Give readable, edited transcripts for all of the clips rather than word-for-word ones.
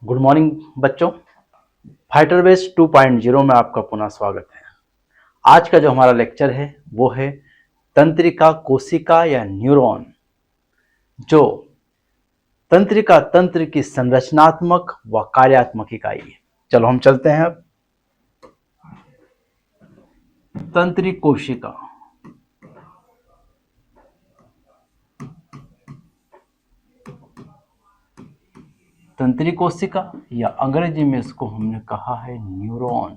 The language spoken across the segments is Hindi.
गुड मॉर्निंग बच्चों। फाइटर बेस 2.0 में आपका पुनः स्वागत है। आज का जो हमारा लेक्चर है वो है तंत्रिका कोशिका या न्यूरॉन, जो तंत्रिका तंत्र की संरचनात्मक व कार्यात्मक इकाई है। चलो हम चलते हैं अब। तंत्रिक कोशिका, तंत्रिक कोशिका या अंग्रेजी में इसको हमने कहा है न्यूरॉन।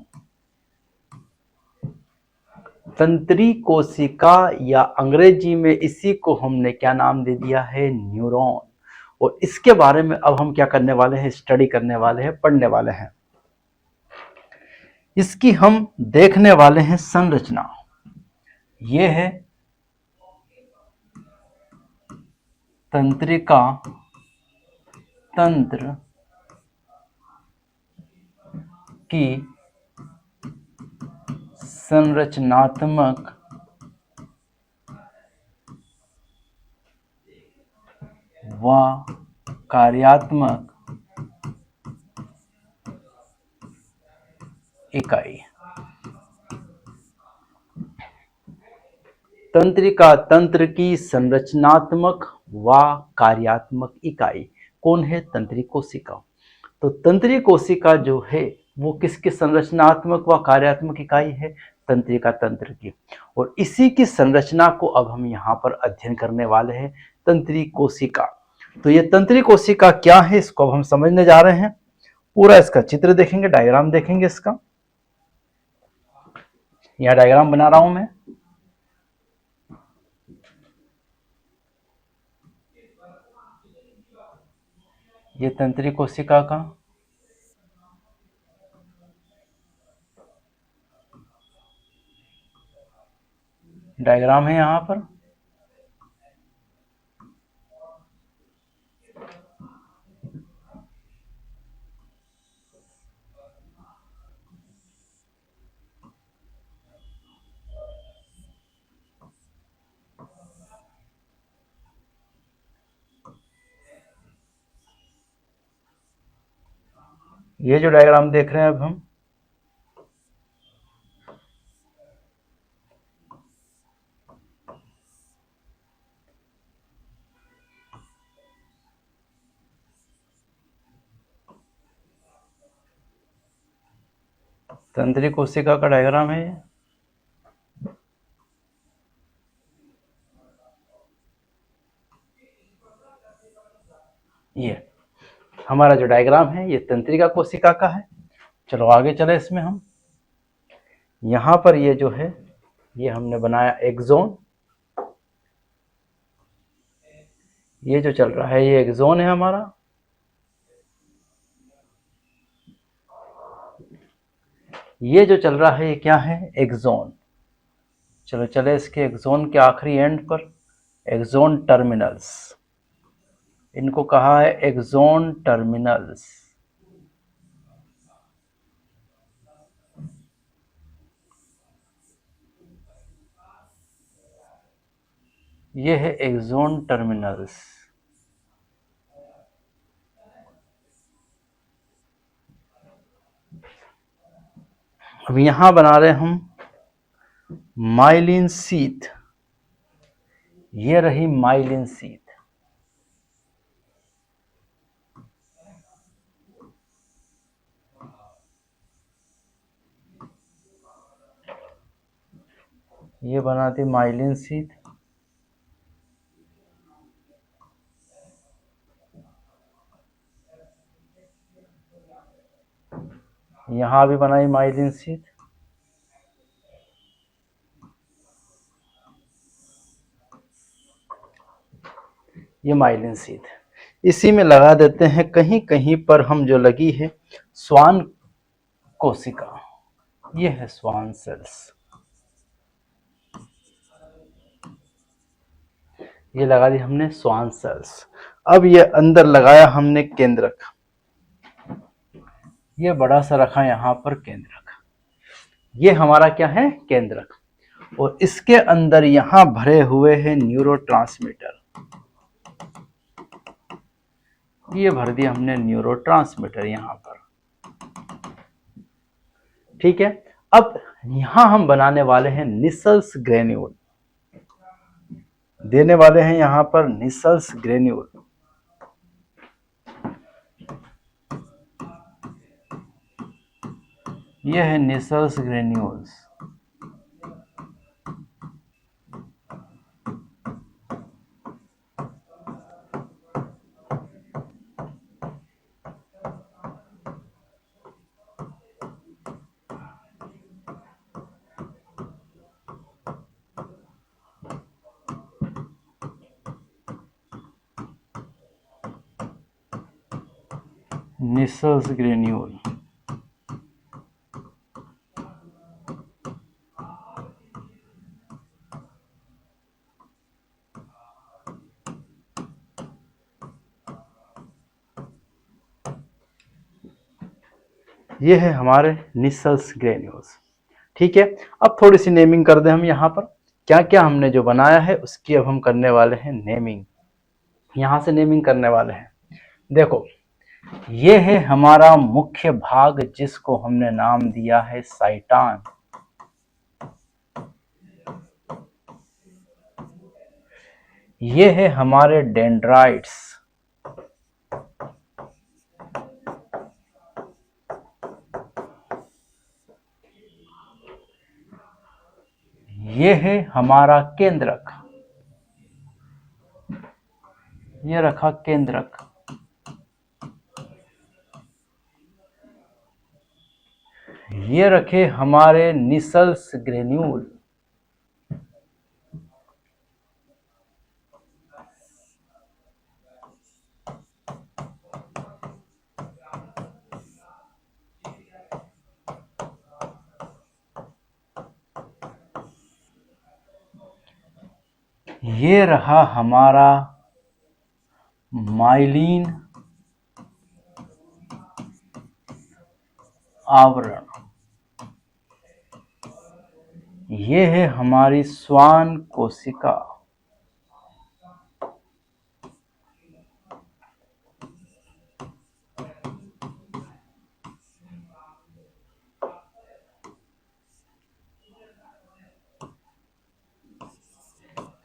तंत्रिक कोशिका या अंग्रेजी में इसी को हमने क्या नाम दे दिया है, न्यूरॉन। और इसके बारे में अब हम क्या करने वाले हैं, स्टडी करने वाले हैं, पढ़ने वाले हैं। इसकी हम देखने वाले हैं संरचना। ये है तंत्रिका तंत्र की संरचनात्मक व कार्यात्मक इकाई। तंत्रिका तंत्र की संरचनात्मक व कार्यात्मक इकाई कौन है? तंत्रिक कोशिका। तो तंत्रिक कोशिका जो है वो किसकी संरचनात्मक व कार्यात्मक इकाई है? तंत्रिका तंत्र की। और इसी की संरचना को अब हम यहाँ पर अध्ययन करने वाले हैं, तंत्रिक कोशिका। तो ये तंत्रिक कोशिका क्या है, इसको अब हम समझने जा रहे हैं। पूरा इसका चित्र देखेंगे, डायग्राम देखेंगे इसका। यहाँ डायग्राम बना रहा हूं मैं। ये तंत्रिक कोशिका का डायग्राम है यहाँ पर। ये जो डायग्राम देख रहे हैं अब हम, तंत्रिक कोशिका का डायग्राम है। ये हमारा जो डायग्राम है ये तंत्रिका कोशिका का है। चलो आगे चले इसमें हम। यहाँ पर ये जो है ये हमने बनाया एक्सोन। ये जो चल रहा है ये एक्सोन है हमारा। ये जो चल रहा है ये क्या है? एक्सोन। चलो चले इसके एक्सोन के आखिरी एंड पर, एक्सोन टर्मिनल्स। इनको कहा है एक्सोन टर्मिनल्स। ये है एक्सोन टर्मिनल्स। अब यहां बना रहे हम माइलिन शीथ। ये रही माइलिन शीथ। ये बना दी माइलिन शीथ। यहां भी बनाई माइलिन शीथ। ये माइलिन शीथ। इसी में लगा देते हैं, कहीं कहीं पर हम जो लगी है स्वान कोशिका। ये है स्वान सेल्स। ये लगा दी हमने स्वान सेल्स। अब ये अंदर लगाया हमने केंद्रक। ये बड़ा सा रखा यहाँ पर केंद्रक। ये हमारा क्या है? केंद्रक। और इसके अंदर यहां भरे हुए हैं न्यूरोट्रांसमीटर। ये भर दिया हमने न्यूरोट्रांसमीटर यहाँ पर। ठीक है, अब यहां हम बनाने वाले हैं निसल्स ग्रेन्यूल, देने वाले हैं यहां पर निसल्स ग्रेन्यूल। यह है निसल्स ग्रेन्यूल्स। Nissl's granule. ये है हमारे निसल्स ग्रेन्यूल्स। ठीक है, अब थोड़ी सी नेमिंग कर दें हम यहाँ पर। क्या क्या हमने जो बनाया है उसकी अब हम करने वाले हैं नेमिंग। यहां से नेमिंग करने वाले हैं। देखो, ये है हमारा मुख्य भाग जिसको हमने नाम दिया है साइटान। ये है हमारे डेंड्राइट्स। ये है हमारा केंद्रक। ये रखा केंद्रक। ये रखे हमारे निसल्स ग्रेन्यूल। ये रहा हमारा माइलिन आवरण। ये है हमारी स्वान कोशिका।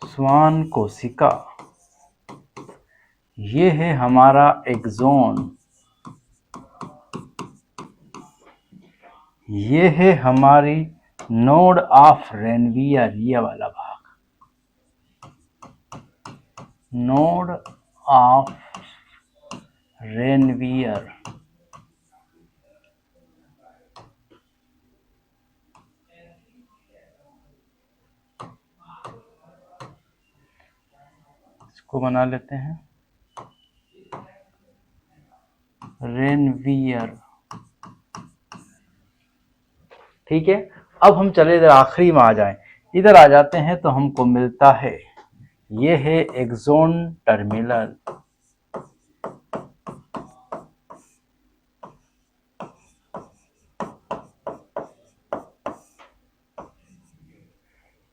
स्वान कोशिका। ये है हमारा एक्सोन। ये है हमारी नोड ऑफ रेनवियर, ये वाला भाग, नोड ऑफ रेनवियर। इसको बना लेते हैं रेनवियर। ठीक है, अब हम चले इधर आखिरी में आ जाएं। इधर आ जाते हैं तो हमको मिलता है, ये है एक्सोन टर्मिनल।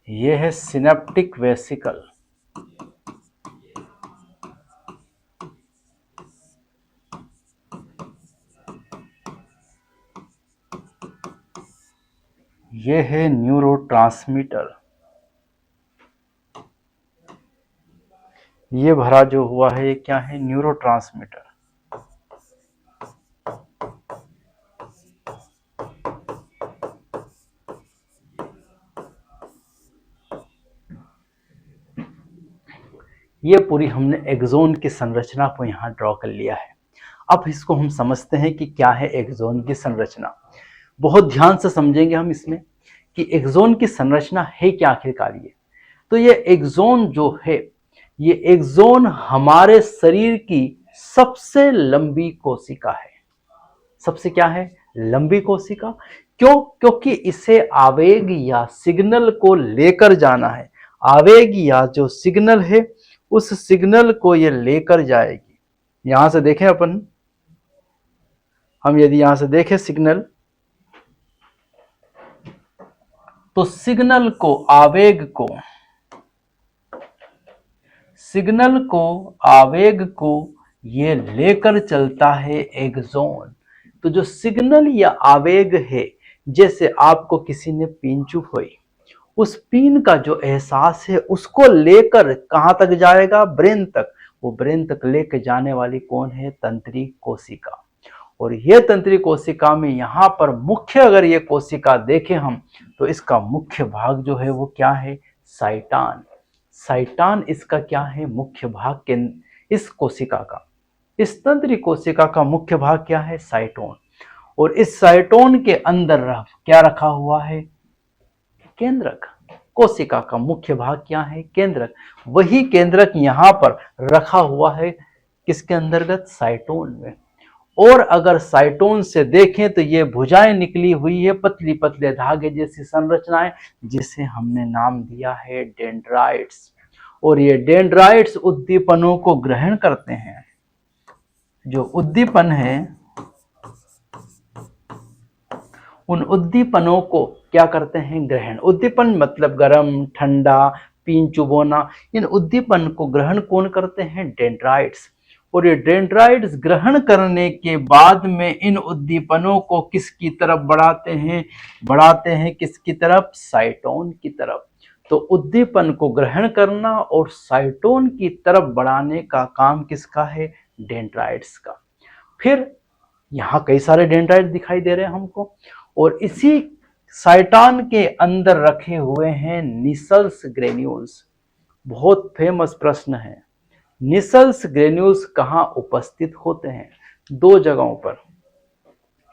ये है सिनेप्टिक वेसिकल। ये है न्यूरोट्रांसमीटर। ये भरा जो हुआ है ये क्या है, न्यूरोट्रांसमीटर। ये पूरी हमने एक्सोन की संरचना को यहाँ ड्रॉ कर लिया है। अब इसको हम समझते हैं कि क्या है एक्सोन की संरचना। बहुत ध्यान से समझेंगे हम इसमें कि एक्सोन की संरचना है क्या आखिरकार। ये तो ये एक्सोन जो है, ये एक्सोन हमारे शरीर की सबसे लंबी कोशिका है। सबसे क्या है, लंबी कोशिका। क्यों? क्योंकि इसे आवेग या सिग्नल को लेकर जाना है। आवेग या जो सिग्नल है उस सिग्नल को ये लेकर जाएगी। यहां से देखें अपन, हम यदि यहां से देखें सिग्नल, तो सिग्नल को आवेग को ये लेकर चलता है एक्सोन। तो जो सिग्नल या आवेग है, जैसे आपको किसी ने पीन चुभोई, उस पीन का जो एहसास है उसको लेकर कहाँ तक जाएगा? ब्रेन तक। वो ब्रेन तक लेकर जाने वाली कौन है? तंत्रिका कोशिका। और ये तंत्रिका कोशिका में यहाँ पर मुख्य, अगर ये कोशिका देखें हम, तो इसका मुख्य भाग जो है वो क्या है? साइटान। साइटान इसका क्या है? मुख्य भाग के इस कोशिका का, इस तंत्रिका कोशिका का मुख्य भाग क्या है? साइटोन। और इस साइटोन के अंदर क्या रखा हुआ है? केंद्रक। कोशिका का मुख्य भाग क्या है? केंद्रक। वही केंद्रक यहाँ पर रखा हुआ है किसके अंतर्गत? साइटोन में। और अगर साइटोन से देखें तो ये भुजाएं निकली हुई है, पतली पतले धागे जैसी संरचनाएं, जिसे हमने नाम दिया है डेंड्राइट्स। और ये डेंड्राइट्स उद्दीपनों को ग्रहण करते हैं। जो उद्दीपन है, उन उद्दीपनों को क्या करते हैं? ग्रहण। उद्दीपन मतलब गर्म, ठंडा, पीन चुभोना, इन उद्दीपन को ग्रहण कौन करते हैं? डेंड्राइट्स। और ये डेंड्राइट्स ग्रहण करने के बाद में इन उद्दीपनों को किसकी तरफ बढ़ाते हैं? बढ़ाते हैं किसकी तरफ? साइटोन की तरफ। तो उद्दीपन को ग्रहण करना और साइटोन की तरफ बढ़ाने का काम किसका है? डेंड्राइट्स का। फिर यहाँ कई सारे डेंड्राइट दिखाई दे रहे हैं हमको, और इसी साइटान के अंदर रखे हुए हैं निसल्स ग्रेन्यूल्स। बहुत फेमस प्रश्न है, निसल्स ग्रेन्यूल्स कहाँ उपस्थित होते हैं? दो जगहों पर,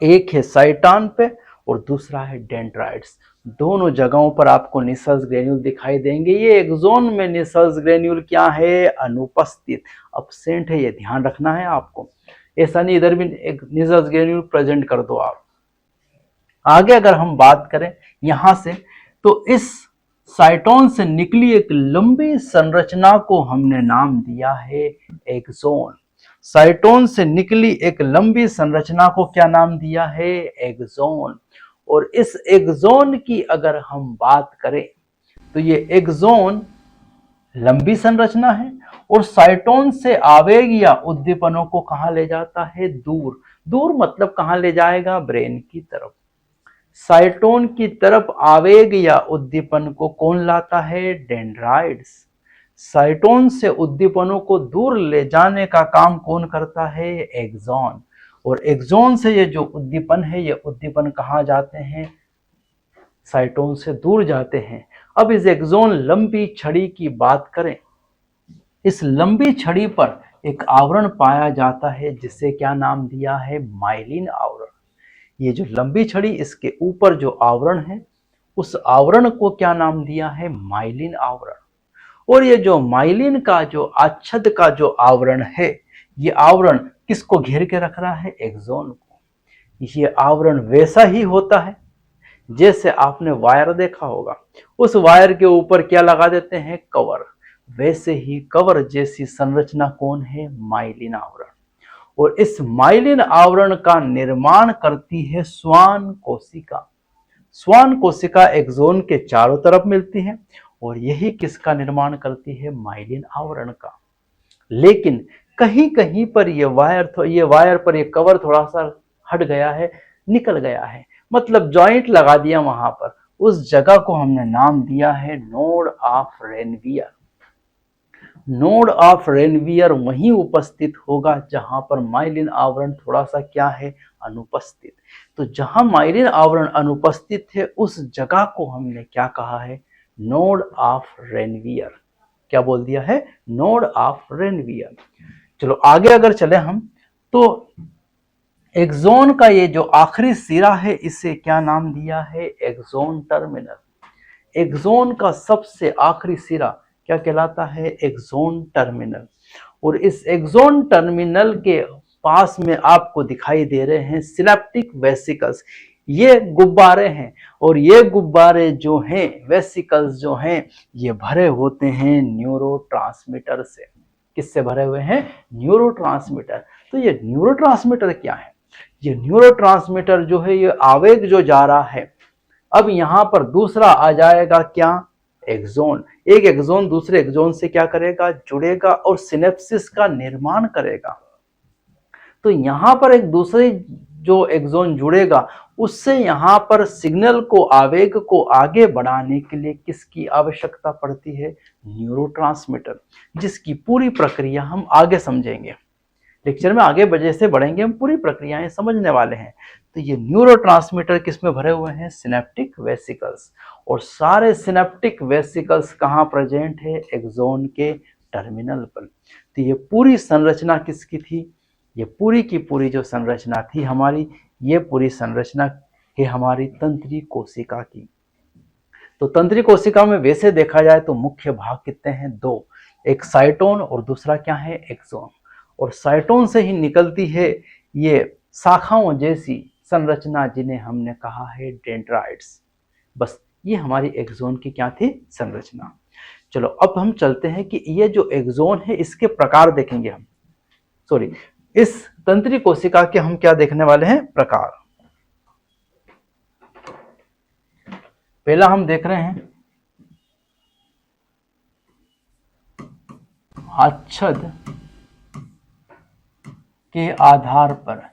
एक है साइटान पे और दूसरा है डेंड्राइट्स। दोनों जगहों पर आपको निसल्स ग्रेन्यूल दिखाई देंगे। ये एक्सोन में निसल्स ग्रेन्यूल क्या है? अनुपस्थित, अब्सेंट है, ये ध्यान रखना है आपको। ऐसा नहीं इधर भी एक निसल्स ग्रेन्यूल प्रेजेंट कर दो आप। आगे अगर हम बात करें यहां से, तो इस साइटोन से निकली एक लंबी संरचना को हमने नाम दिया है एक्सोन। साइटोन से निकली एक लंबी संरचना को क्या नाम दिया है? एक्सोन। और इस एक्सोन की अगर हम बात करें तो ये एक्सोन लंबी संरचना है और साइटोन से आवेग या उद्दीपनों को कहां ले जाता है? दूर। दूर मतलब कहां ले जाएगा? ब्रेन की तरफ। साइटोन की तरफ आवेग या उद्दीपन को कौन लाता है? डेंड्राइट्स। साइटोन से उद्दीपनों को दूर ले जाने का काम कौन करता है? एक्सोन। और एक्सोन से ये जो उद्दीपन है, ये उद्दीपन कहाँ जाते हैं? साइटोन से दूर जाते हैं। अब इस एक्सोन लंबी छड़ी की बात करें, इस लंबी छड़ी पर एक आवरण पाया जाता है जिसे क्या नाम दिया है? माइलिन आवरण। ये जो लंबी छड़ी, इसके ऊपर जो आवरण है, उस आवरण को क्या नाम दिया है? माइलिन आवरण। और ये जो माइलिन का जो आच्छद का जो आवरण है, ये आवरण किसको घेर के रख रहा है? एक्सोन को। ये आवरण वैसा ही होता है जैसे आपने वायर देखा होगा, उस वायर के ऊपर क्या लगा देते हैं? कवर। वैसे ही कवर जैसी संरचना कौन है? माइलिन आवरण। और इस माइलिन आवरण का निर्माण करती है स्वान कोशिका। स्वान कोशिका एक्सोन के चारों तरफ मिलती है और यही किसका निर्माण करती है? माइलिन आवरण का। लेकिन कहीं कहीं पर ये वायर पर ये कवर थोड़ा सा हट गया है, निकल गया है, मतलब जॉइंट लगा दिया वहां पर। उस जगह को हमने नाम दिया है node of Ranvier. Node of Ranvier वहीं उपस्थित होगा जहां पर माइलिन आवरण थोड़ा सा क्या है? अनुपस्थित। तो जहां माइलिन आवरण अनुपस्थित है, उस जगह को हमने क्या कहा है? Node of Ranvier. क्या बोल दिया है? Node of Ranvier. चलो आगे अगर चले हम, तो एक्सोन का ये जो आखिरी सिरा है, इसे क्या नाम दिया है? Axon terminal. एक्सोन का सबसे आखिरी सिरा क्या कहलाता है? Axon terminal. और इस एक्सोन टर्मिनल के पास में आपको दिखाई दे रहे हैं सिनेप्टिक वेसिकल्स। ये गुब्बारे हैं, और ये गुब्बारे जो हैं, वेसिकल्स जो हैं, ये भरे होते हैं न्यूरोट्रांसमीटर से। किससे भरे हुए हैं? न्यूरोट्रांसमीटर। तो ये न्यूरोट्रांसमीटर क्या है? ये न्यूरोट्रांसमीटर जो है, ये आवेग जो जा रहा है, अब यहां पर दूसरा आ जाएगा क्या? एक्सोन। एक एक्सोन दूसरे एक्सोन से क्या करेगा? जुड़ेगा और सिनेप्सिस का निर्माण करेगा। तो यहाँ पर एक दूसरी जो एक्सोन जुड़ेगा, उससे यहाँ पर सिग्नल को, आवेग को आगे बढ़ाने के लिए किसकी आवश्यकता पड़ती है? न्यूरोट्रांसमीटर, जिसकी पूरी प्रक्रिया हम आगे समझेंगे। लेक्चर में आगे जैसे बढ़ेंगे हम पूरी प्रक्रियाएं समझने वाले हैं। तो ये न्यूरोट्रांसमीटर किसमें भरे हुए हैं? Synaptic vesicles. और सारे सिनेप्टिक वेसिकल्स कहाँ प्रेजेंट है? एक्सोन के टर्मिनल पर। तो ये पूरी संरचना किसकी थी? ये पूरी की पूरी जो संरचना थी हमारी, ये पूरी संरचना है हमारी तंत्री कोशिका की। तो तंत्री कोशिका में वैसे देखा जाए तो मुख्य भाग कितने हैं? दो, एक साइटोन और दूसरा क्या है? एक्सोन। और साइटोन से ही निकलती है ये शाखाओं जैसी संरचना, जिन्हें हमने कहा है डेंड्राइट्स। बस ये हमारी एक्सोन की क्या थी? संरचना। चलो अब हम चलते हैं कि ये जो एक्सोन है इसके प्रकार देखेंगे हम। सॉरी, इस तंत्री कोशिका के हम क्या देखने वाले हैं? प्रकार। पहला हम देख रहे हैं आच्छद के आधार पर।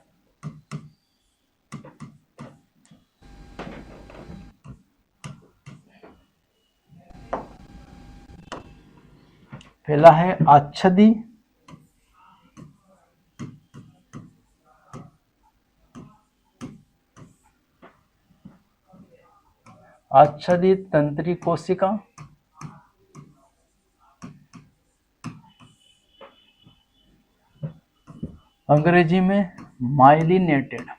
पहला है आच्छदी आच्छादित तंत्री कोशिका, अंग्रेजी में माइलिनेटेड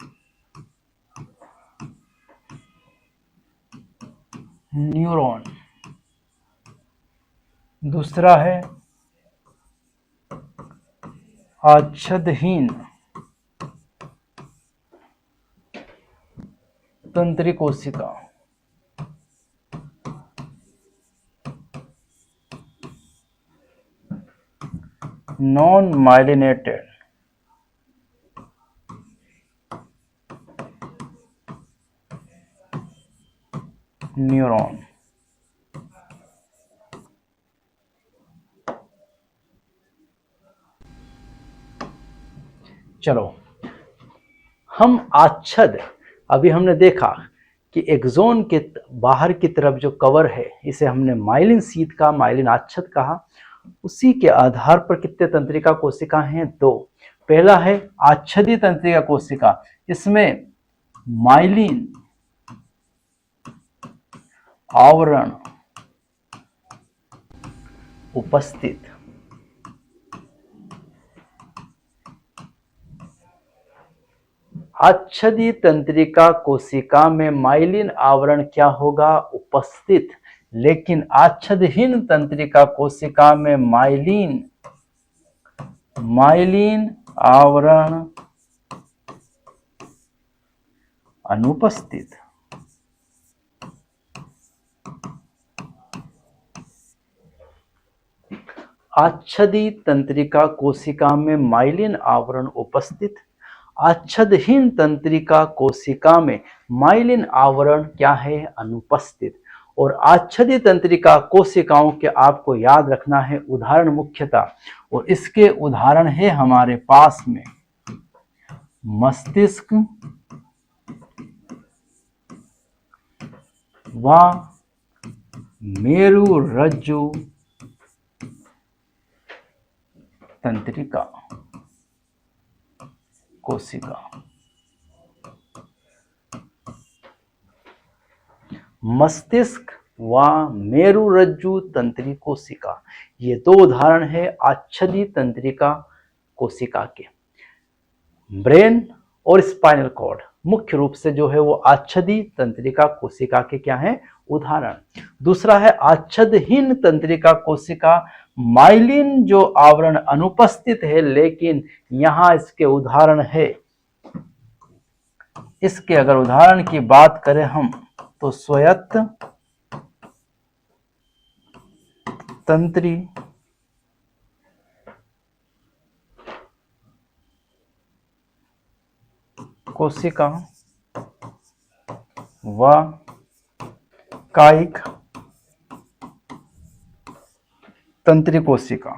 न्यूरॉन। दूसरा है आच्छदहीन तंत्री कोशिका। Non myelinated neuron. चलो हम आच्छद, अभी हमने देखा कि एक्सोन के बाहर की तरफ जो कवर है इसे हमने माइलिन शीथ का, माइलिन आच्छद कहा। उसी के आधार पर कितने तंत्रिका कोशिका हैं? दो। पहला है आच्छदी तंत्रिका कोशिका, इसमें माइलिन आवरण उपस्थित। आच्छदी तंत्रिका कोशिका में माइलिन आवरण क्या होगा? उपस्थित। लेकिन आच्छदहीन तंत्रिका कोशिका में माइलिन आवरण अनुपस्थित। आच्छदी तंत्रिका कोशिका में माइलिन आवरण उपस्थित, आच्छदहीन तंत्रिका कोशिका में माइलिन आवरण क्या है? अनुपस्थित। और आच्छदी तंत्रिका कोशिकाओं के आपको याद रखना है उदाहरण मुख्यतः, और इसके उदाहरण है हमारे पास में मस्तिष्क व मेरुरज्जु तंत्रिका कोशिका। मस्तिष्क व मेरुरज्जु तंत्री कोशिका, ये दो उदाहरण है आच्छदी तंत्रिका कोशिका के। ब्रेन और स्पाइनल कॉर्ड मुख्य रूप से जो है वो आच्छदी तंत्रिका कोशिका के क्या है? उदाहरण। दूसरा है आच्छदहीन तंत्रिका कोशिका, माइलिन जो आवरण अनुपस्थित है, लेकिन यहां इसके उदाहरण है। इसके अगर उदाहरण की बात करें हम तो स्वायत्त तंत्री कोशिका व कायिक तंत्री कोशिका।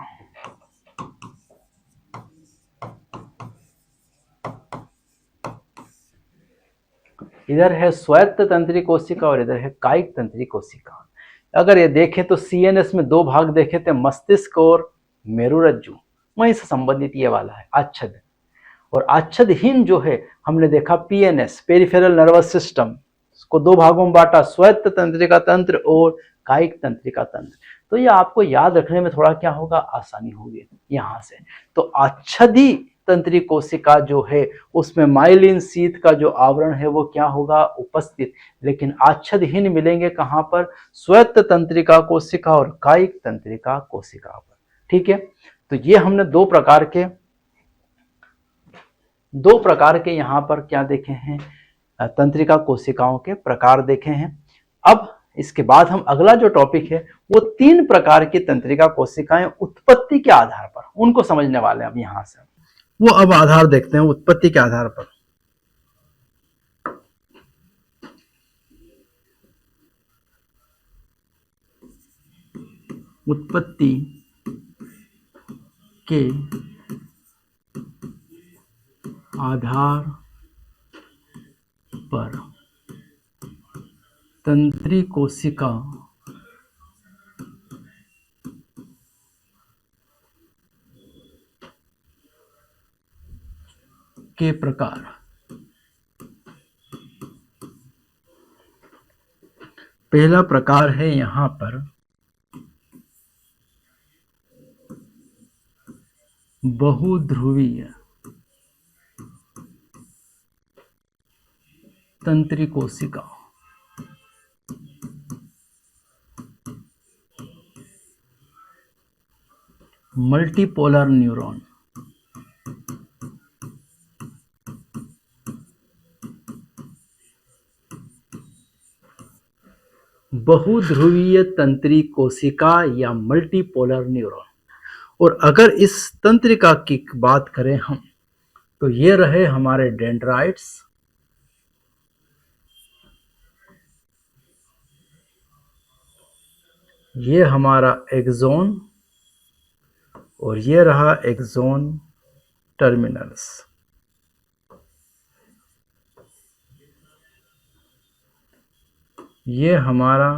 इधर है स्वायत्त तंत्री कोशिका और इधर है कायिक तंत्री कोशिका। अगर ये देखें तो सीएनएस में दो भाग देखे थे, मस्तिष्क और मेरुरज्जु, वहीं से संबंधित ये वाला है आच्छद। और आच्छदहीन जो है हमने देखा पीएनएस, पेरिफेरल नर्वस सिस्टम, को दो भागों में बांटा, स्वायत्त तंत्रिका तंत्र और कायिक तंत्रिका तंत्र। तो ये आपको याद रखने में थोड़ा क्या होगा, आसानी होगी यहाँ से। तो आच्छदी तंत्री कोशिका जो है उसमें माइलिन शीथ का जो आवरण है वो क्या होगा, उपस्थित। लेकिन आच्छदहीन मिलेंगे कहाँ पर, स्वायत्त तंत्रिका कोशिका और कायिक तंत्रिका कोशिका पर। ठीक है, तो ये हमने दो प्रकार के यहाँ पर क्या देखे हैं, तंत्रिका कोशिकाओं के प्रकार देखे हैं। अब इसके बाद हम अगला जो टॉपिक है वो 3 प्रकार की तंत्रिका कोशिकाएं उत्पत्ति के आधार पर, उनको समझने वाले हैं। अब यहां से वो अब आधार देखते हैं उत्पत्ति के आधार पर। उत्पत्ति के आधार पर तंत्री कोशिका के प्रकार। पहला प्रकार है यहां पर बहुध्रुवीय तंत्री कोशिका। Multipolar neuron. बहुध्रुवीय तंत्री कोशिका या मल्टीपोलर न्यूरॉन। और अगर इस तंत्रिका की बात करें हम, तो ये रहे हमारे डेंड्राइट्स, ये हमारा एक्सोन और ये रहा एक्सोन टर्मिनल्स। ये हमारा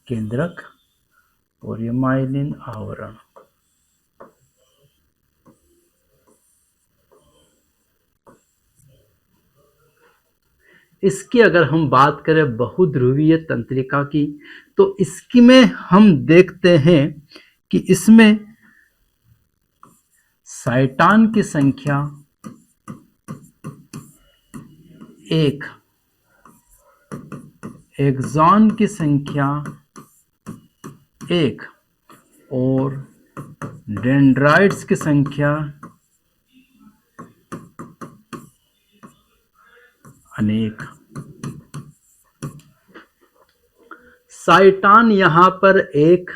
केंद्रक और ये माइलिन आवरण। इसकी अगर हम बात करें बहुध्रुवीय तंत्रिका की, तो इसकी में हम देखते हैं कि इसमें साइटान की संख्या 1, एक्सॉन की संख्या 1 और डेंड्राइट्स की संख्या अनेक। साइटान यहां पर 1,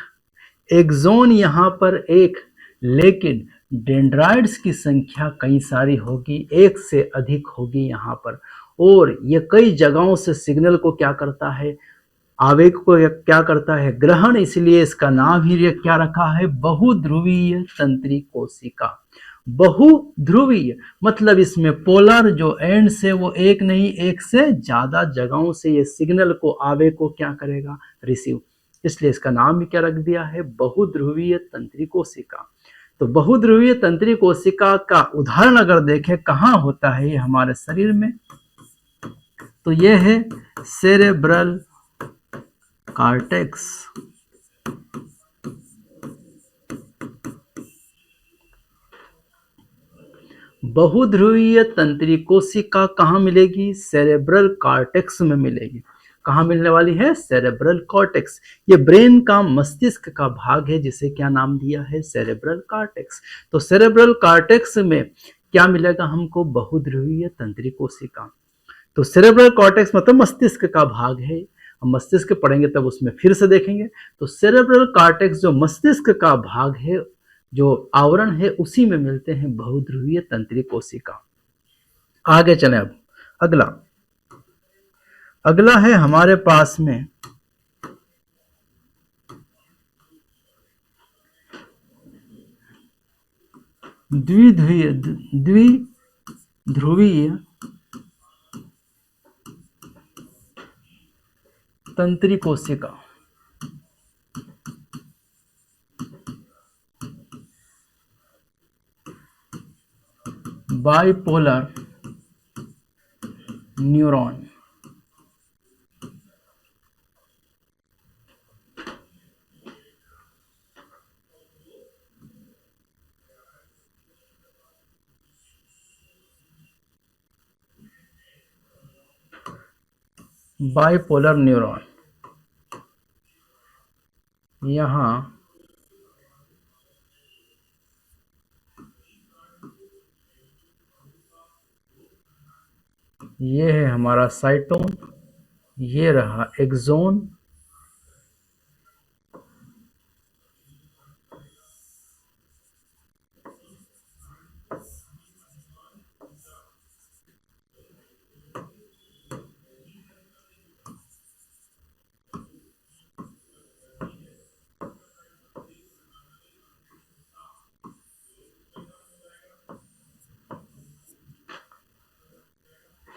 एक्सोन यहां पर 1, लेकिन डेंड्राइट्स की संख्या कई सारी होगी, 1 से अधिक होगी यहाँ पर। और ये कई जगहों से सिग्नल को क्या करता है, आवेग को क्या करता है, ग्रहण। इसलिए इसका नाम ही क्या रखा है, बहुध्रुवीय तंत्री कोशिका। बहुध्रुवीय मतलब इसमें पोलर जो एंड से वो एक नहीं, एक से ज्यादा जगहों से ये सिग्नल को, आवेग को क्या करेगा, रिसीव। इसलिए इसका नाम भी क्या रख दिया है, बहुध्रुवीय तंत्री कोशिका। तो बहुध्रुवीय तंत्री कोशिका का उदाहरण अगर देखें कहाँ होता है ये हमारे शरीर में, तो ये है सेरेब्रल कॉर्टेक्स। बहुध्रुवीय तंत्री कोशिका कहाँ मिलेगी, सेरेब्रल कॉर्टेक्स में मिलेगी। कहाँ मिलने वाली है, सेरेब्रल कॉर्टेक्स। ये ब्रेन का, मस्तिष्क का भाग है जिसे क्या नाम दिया है, सेरेब्रल कॉर्टेक्स। तो सेरेब्रल कॉर्टेक्स में क्या मिलेगा हमको, बहुध्रुवीय तंत्री कोशिका। तो सेरेब्रल कॉर्टेक्स मतलब मस्तिष्क का भाग है। हम मस्तिष्क पढ़ेंगे तब उसमें फिर से देखेंगे। तो सेरेब्रल कॉर्टेक्स जो मस्तिष्क का भाग है, जो आवरण है, उसी में मिलते हैं बहुध्रुवीय तंत्री कोशिका। आगे चलें अब अगला है हमारे पास में द्विध्रुवीय तंत्री कोशिका, बाइपोलर न्यूरॉन, बाइपोलर न्यूरॉन, यहाँ ये है हमारा साइटोन, ये रहा एक्सोन,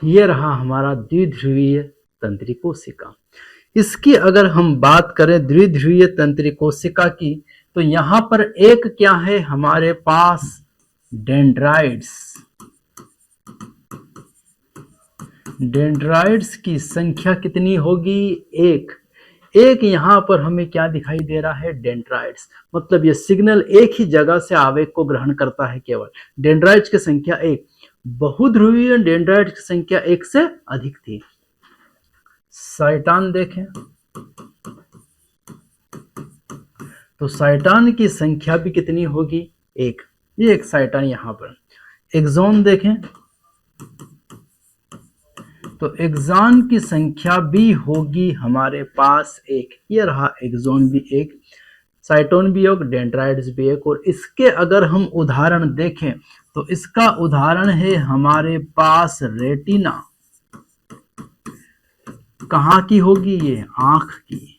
ये रहा हमारा द्विध्रुवीय तंत्री कोशिका। इसकी अगर हम बात करें द्विध्रुवीय तंत्री कोशिका की, तो यहाँ पर एक क्या है हमारे पास डेंड्राइड्स। डेंड्राइड्स की संख्या कितनी होगी? एक। एक यहाँ पर हमें क्या दिखाई दे रहा है? डेंड्राइड्स। मतलब ये सिग्नल एक ही जगह से आवेग को ग्रहण करता है केवल। डेंड्राइड्स की संख्या एक। बहुध्रुवीय डेंड्राइड्स की संख्या एक से अधिक थी। साइटान देखें तो साइटान की संख्या भी कितनी होगी? एक। ये एक साइटान यहाँ पर। एक्सॉन देखें तो एक्सॉन की संख्या भी होगी हमारे पास एक। ये रहा एक्सॉन भी एक, साइटोन भी एक, डेंड्राइड्स भी एक। और इसके अगर हम उदाहरण देखें तो इसका उदाहरण है हमारे पास रेटिना। कहाँ की होगी ये? आंख की।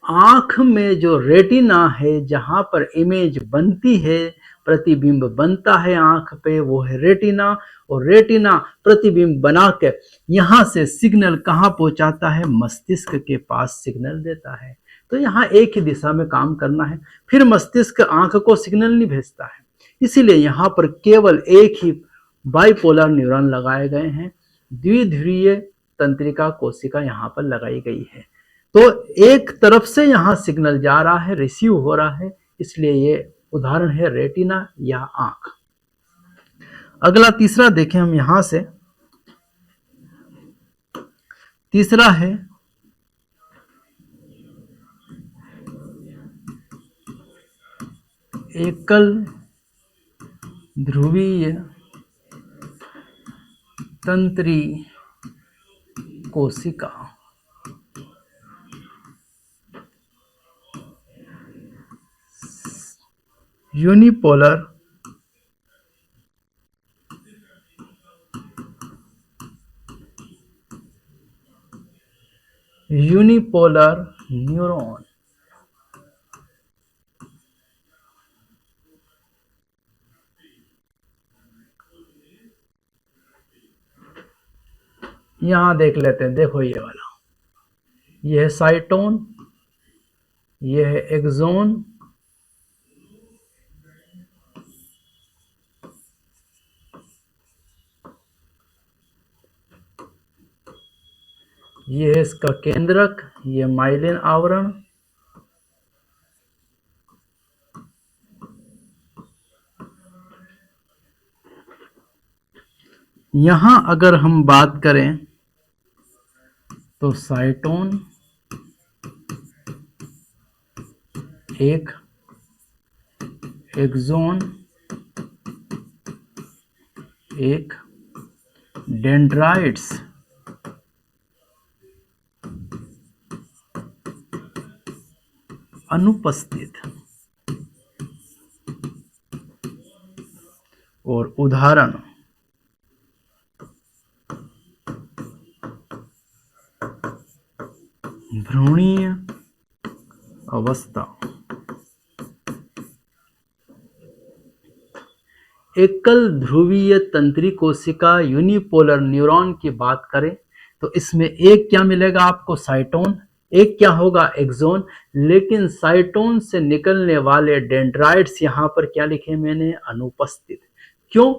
आंख में जो रेटिना है, जहां पर इमेज बनती है, प्रतिबिंब बनता है आंख पे, वो है रेटिना। और रेटिना प्रतिबिंब बना के यहां से सिग्नल कहां पहुंचाता है? मस्तिष्क के पास सिग्नल देता है। तो यहाँ एक ही दिशा में काम करना है, फिर मस्तिष्क आंख को सिग्नल नहीं भेजता है। इसीलिए यहाँ पर केवल एक ही बाइपोलर न्यूरॉन लगाए गए हैं, द्विध्रुवीय तंत्रिका कोशिका यहाँ पर लगाई गई है। तो एक तरफ से यहाँ सिग्नल जा रहा है, रिसीव हो रहा है, इसलिए ये उदाहरण है रेटिना या आंख। अगला तीसरा देखें हम यहां से। तीसरा है एकल ध्रुवीय तंत्री कोशिका। Unipolar neuron. यहां देख लेते हैं, देखो ये वाला, ये है साइटोन, ये है एक्सोन, ये है इसका केंद्रक, ये माइलिन आवरण, यहां अगर हम बात करें तो साइटोन एक, एक्सोन एक, डेंड्राइड्स अनुपस्थित। और उदाहरण भ्रूणीय अवस्था। एकल ध्रुवीय तंत्री कोशिका यूनिपोलर न्यूरॉन की बात करें तो इसमें एक क्या मिलेगा आपको, साइटोन, एक क्या होगा, एक्सोन। लेकिन साइटोन से निकलने वाले डेंड्राइट्स यहाँ पर क्या लिखे मैंने, अनुपस्थित। क्यों?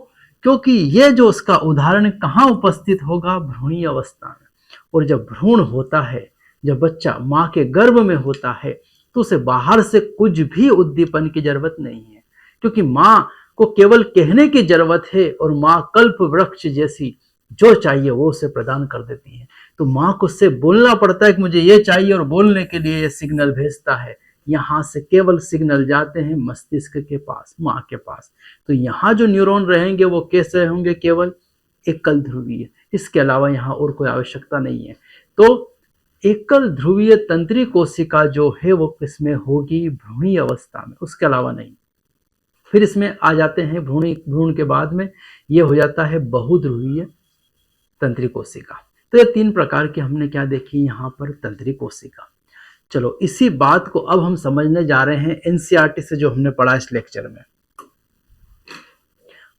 क्योंकि ये जो उसका उदाहरण कहाँ उपस्थित होगा, भ्रूणीय अवस्था में। और जब भ्रूण होता है, जब बच्चा माँ के गर्भ में होता है, तो उसे बाहर से कुछ भी उद्दीपन की जरूरत नहीं है, क्योंकि माँ को केवल कहने की जरूरत है और माँ कल्प वृक्ष जैसी जो चाहिए वो उसे प्रदान कर देती है। तो माँ को उससे बोलना पड़ता है कि मुझे ये चाहिए, और बोलने के लिए ये सिग्नल भेजता है। यहाँ से केवल सिग्नल जाते हैं मस्तिष्क के पास, माँ के पास। तो यहाँ जो न्यूरॉन रहेंगे वो कैसे होंगे, केवल एकल ध्रुवीय, इसके अलावा यहाँ और कोई आवश्यकता नहीं है। तो एकल ध्रुवीय तंत्री कोशिका जो है वो किसमें होगी, भ्रूणीय अवस्था में, उसके अलावा नहीं। फिर इसमें आ जाते हैं भ्रूण के बाद में ये हो जाता है बहुध्रुवीय तंत्री कोशिका। तो ये तीन प्रकार की हमने क्या देखी यहाँ पर, तंत्री कोशिका। चलो इसी बात को अब हम समझने जा रहे हैं एनसीईआरटी से, जो हमने पढ़ा इस लेक्चर में।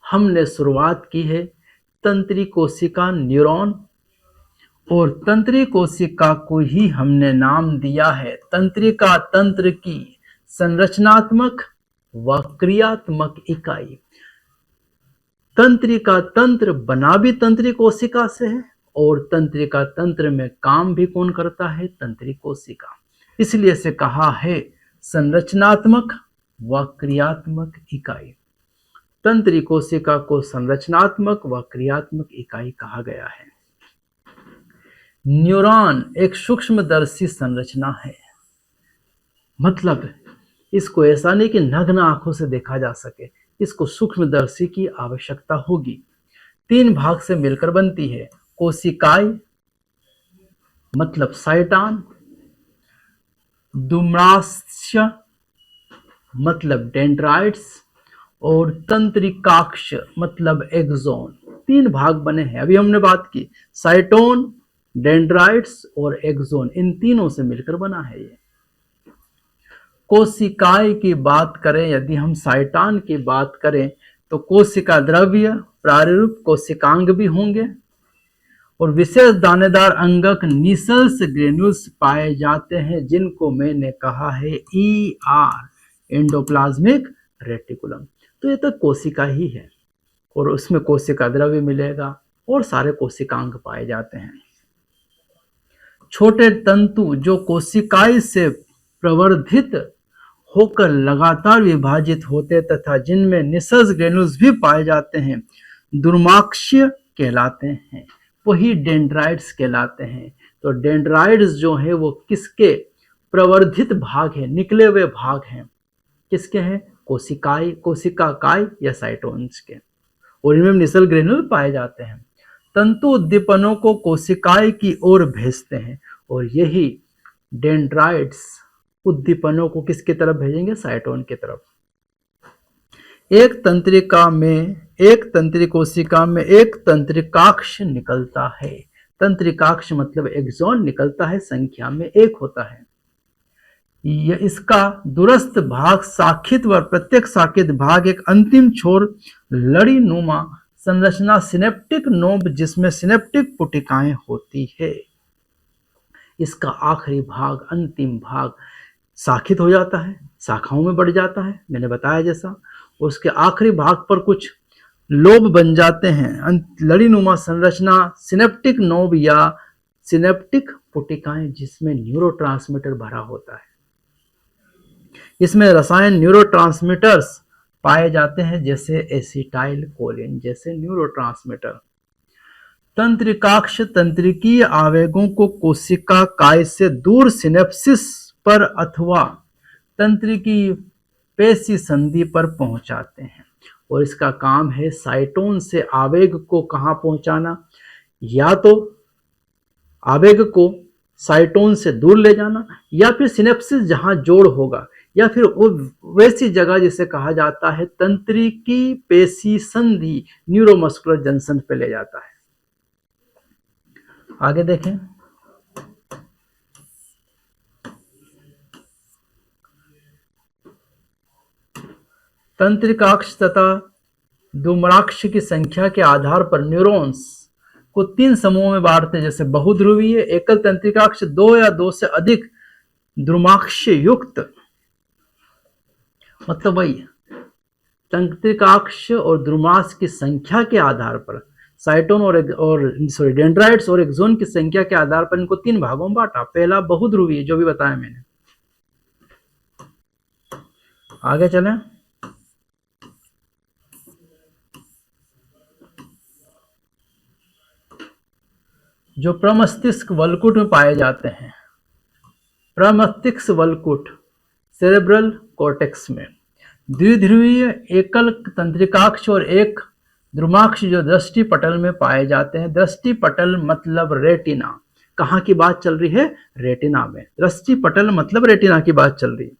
हमने शुरुआत की है तंत्री कोशिका न्यूरॉन, और तंत्री कोशिका को ही हमने नाम दिया है तंत्रिका, तंत्र की संरचनात्मक व क्रियात्मक इकाई। तंत्रिका तंत्र बना भी तंत्री कोशिका से है, और तंत्रिका तंत्र में काम भी कौन करता है, तंत्री कोशिका। इसलिए से कहा है संरचनात्मक व क्रियात्मक इकाई। तंत्री कोशिका को संरचनात्मक व क्रियात्मक इकाई कहा गया है। न्यूरॉन एक सूक्ष्मदर्शी संरचना है, मतलब इसको ऐसा नहीं कि नग्न आंखों से देखा जा सके, इसको सूक्ष्मदर्शी की आवश्यकता होगी। तीन भाग से मिलकर बनती है, कोशिकाएं मतलब साइटॉन, दुम्राक्ष मतलब डेंड्राइट्स, और तंत्रिकाक्ष मतलब एक्सोन। तीन भाग बने हैं। अभी हमने बात की साइटोन, डेंड्राइट्स और एक्सोन, इन तीनों से मिलकर बना है ये। कोशिकाएं की बात करें, यदि हम साइटॉन की बात करें तो कोशिका द्रव्य, प्रारूप कोशिकांग भी होंगे, और विशेष दानेदार अंगक निसल्स ग्रेन्यूल्स पाए जाते हैं, जिनको मैंने कहा है ER, एंडोप्लाज्मिक रेटिकुलम। तो ये तो कोशिका ही है, और उसमें कोशिका द्रव्य मिलेगा और सारे कोशिकांग पाए जाते हैं। छोटे तंतु जो कोशिकाएं से प्रवर्धित होकर लगातार विभाजित होते तथा जिनमें निसल्स ग्रेन्यूल्स भी पाए जाते हैं, दुर्माक्षीय कहलाते हैं, वही डेंड्राइट्स कहलाते हैं। तो डेंड्राइट्स जो है वो किसके प्रवर्धित भाग है, निकले हुए भाग हैं, किसके हैं, कोशिकाएं, कोशिकाकाय या साइटोन्स के, और इनमें निसल ग्रेन्यूल पाए जाते हैं। तंतु उद्दीपनों को कोशिकाएं की ओर भेजते हैं, और यही डेंड्राइट्स उद्दीपनों को किसकी तरफ भेजेंगे, साइटोन की तरफ। एक तंत्री कोशिका में एक तंत्रिकाक्ष निकलता है। तंत्रिकाक्ष मतलब एक्सोन निकलता है, संख्या में एक होता है। यह इसका दूरस्थ भाग शाखित व प्रत्येक शाखित भाग एक अंतिम छोर लड़ी नुमा संरचना सिनेप्टिक नोब, जिसमें सिनेप्टिक पुटिकाएं होती है। इसका आखिरी भाग, अंतिम भाग शाखित हो जाता है, शाखाओं में बढ़ जाता है, मैंने बताया जैसा। उसके आखिरी भाग पर कुछ लोब बन जाते हैं, लड़ी नुमा संरचना सिनेप्टिक नोब या सिनेप्टिक पुटिकाएं, जिसमें न्यूरोट्रांसमीटर भरा होता है। इसमें रसायन न्यूरोट्रांसमीटर्स पाए जाते हैं, जैसे एसिटाइल कोलिन जैसे न्यूरोट्रांसमीटर। तंत्रिकाक्ष तंत्रिकीय आवेगों को कोशिका काय से दूर सिनेप्सिस पर अथवा तंत्रिकी पेशी संधि पर पहुंचाते हैं, और इसका काम है साइटोन से आवेग को कहां पहुंचाना, या तो आवेग को साइटोन से दूर ले जाना, या फिर सिनेप्सिस जहां जोड़ होगा, या फिर वो वैसी जगह जिसे कहा जाता है तंत्रिकी पेशी संधि, न्यूरोमस्कुलर जंक्शन पे ले जाता है। आगे देखें, तंत्रिकाक्ष तथा दुम्राक्ष की संख्या के आधार पर न्यूरॉन्स को 3 समूहों में बांटते हैं, जैसे बहुध्रुवीय, एकल तंत्रिकाक्ष, 2 या 2 से अधिक द्रुमाक्ष युक्त, मतलब वही तंत्रिकाक्ष और द्रुमाक्ष की संख्या के आधार पर साइटोन और डेंड्राइट्स और एक्सोन की संख्या के आधार पर इनको 3 भागों में बांटा। पहला बहुध्रुवीय, जो भी बताया मैंने। आगे चलें। जो प्रमस्तिष्क वलकुट में पाए जाते हैं, प्रमस्तिष्क वलकुट सेरेब्रल कॉर्टेक्स में। द्विध्रुवीय एकल तंत्रिकाक्ष और एक द्रुमाक्ष जो दृष्टि पटल में पाए जाते हैं। दृष्टि पटल मतलब रेटिना। कहाँ की बात चल रही है? रेटिना में। दृष्टि पटल मतलब रेटिना की बात चल रही है।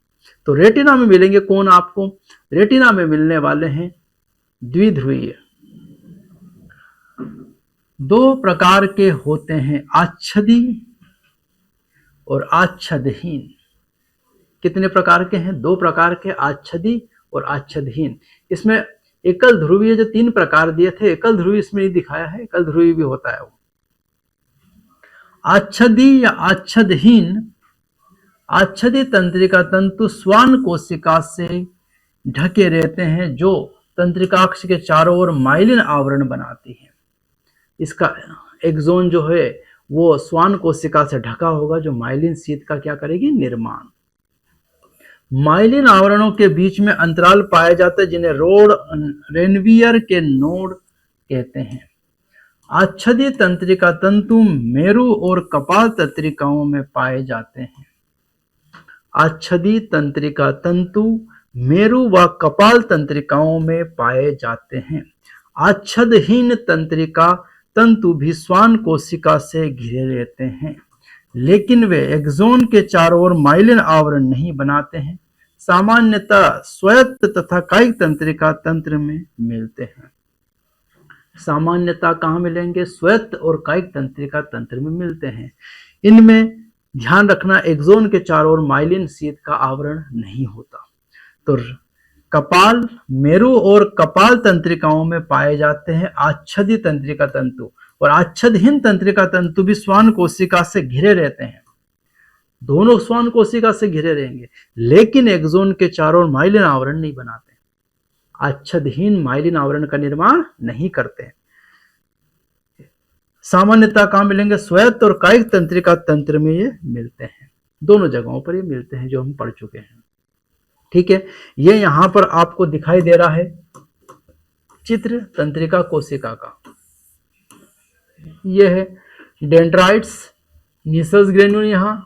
तो रेटिना में मिलेंगे कौन आपको? रेटिना में मिलने वाले हैं द्विध्रुवीय। 2 प्रकार के होते हैं, आच्छदी और आच्छदहीन। कितने प्रकार के हैं? 2 प्रकार के, आच्छदी और आच्छदहीन। इसमें एकल ध्रुवीय जो 3 प्रकार दिए थे, एकल ध्रुवीय इसमें नहीं दिखाया है, एकल ध्रुवीय भी होता है वो। आच्छदी या आच्छदहीन, आच्छदी तंत्रिका तंतु श्वान कोशिका से ढके रहते हैं, जो तंत्रिकाक्ष के चारों ओर माइलिन आवरण बनाती है। इसका एक्सोन जो है वो श्वान कोशिका से ढका होगा, जो माइलिन शीट का क्या करेगी? निर्माण। माइलिन आवरणों के बीच में अंतराल पाए जाते हैं, जिन्हें रोड रेनवियर के नोड कहते हैं। आच्छदी तंत्रिका तंतु मेरु और कपाल तंत्रिकाओं में पाए जाते हैं। आच्छदी तंत्रिका तंतु मेरु व कपाल तंत्रिकाओं में पाए जाते हैं। आच्छदहीन तंत्रिका तंतु भी श्वान कोशिका से घिरे रहते हैं, लेकिन वे एक्सोन के चारों ओर माइलिन आवरण नहीं बनाते हैं। सामान्यतः स्वायत्त तथा कायिक तंत्रिका तंत्र में मिलते हैं। सामान्यतः कहाँ मिलेंगे? स्वायत्त और कायिक तंत्रिका तंत्र में मिलते हैं। इनमें ध्यान रखना, एक्सोन के चारों ओर माइलिन शीट का आवरण नहीं होता। तो कपाल, मेरु और कपाल तंत्रिकाओं में पाए जाते हैं आच्छदी तंत्रिका तंतु, और आच्छदहीन तंत्रिका तंतु भी श्वान कोशिका से घिरे रहते हैं। दोनों श्वान कोशिका से घिरे रहेंगे, लेकिन एक्सोन के चारों ओर माइलिन आवरण नहीं बनाते। आच्छदहीन माइलिन आवरण का निर्माण नहीं करते। सामान्यतः कहाँ मिलेंगे? स्वायत्त और कायिक तंत्रिका तंत्र में ये मिलते हैं। दोनों जगहों पर ये मिलते हैं, जो हम पढ़ चुके हैं। ठीक है, ये यहां पर आपको दिखाई दे रहा है चित्र तंत्रिका कोशिका का। ये है डेंड्राइट्स, नीसस ग्रेन्यूल, यहां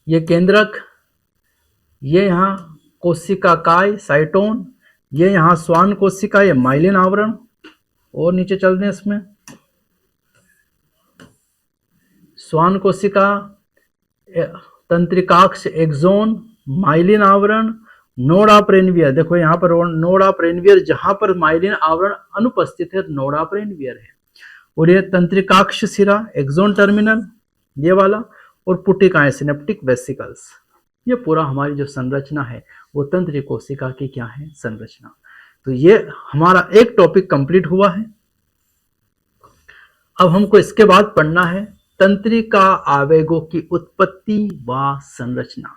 ये केंद्रक, ये यहां कोशिका काय साइटोन, ये यहां श्वान कोशिका, ये माइलिन आवरण। और नीचे चलते हैं इसमें, श्वान कोशिका, तंत्रिकाक्ष, एक्सोन, माइलिन आवरण, नोड ऑफ रेनवियर। देखो यहाँ पर नोड ऑफ रेनवियर, जहां पर माइलिन आवरण अनुपस्थित है, नोड ऑफ रेनवियर है। और ये तंत्रिकाक्ष सिरा, एक्सोन टर्मिनल, ये वाला, और पुटिकाएं, सिनेप्टिक वेसिकल्स। ये पूरा हमारी जो संरचना है वो तंत्रिका कोशिका की क्या है? संरचना। तो ये हमारा एक टॉपिक कंप्लीट हुआ है। अब हमको इसके बाद पढ़ना है तंत्रिका आवेगों की उत्पत्ति व संरचना।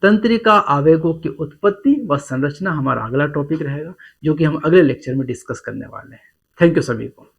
तंत्रिका आवेगों की उत्पत्ति व संरचना हमारा अगला टॉपिक रहेगा, जो कि हम अगले लेक्चर में डिस्कस करने वाले हैं। थैंक यू सभी को।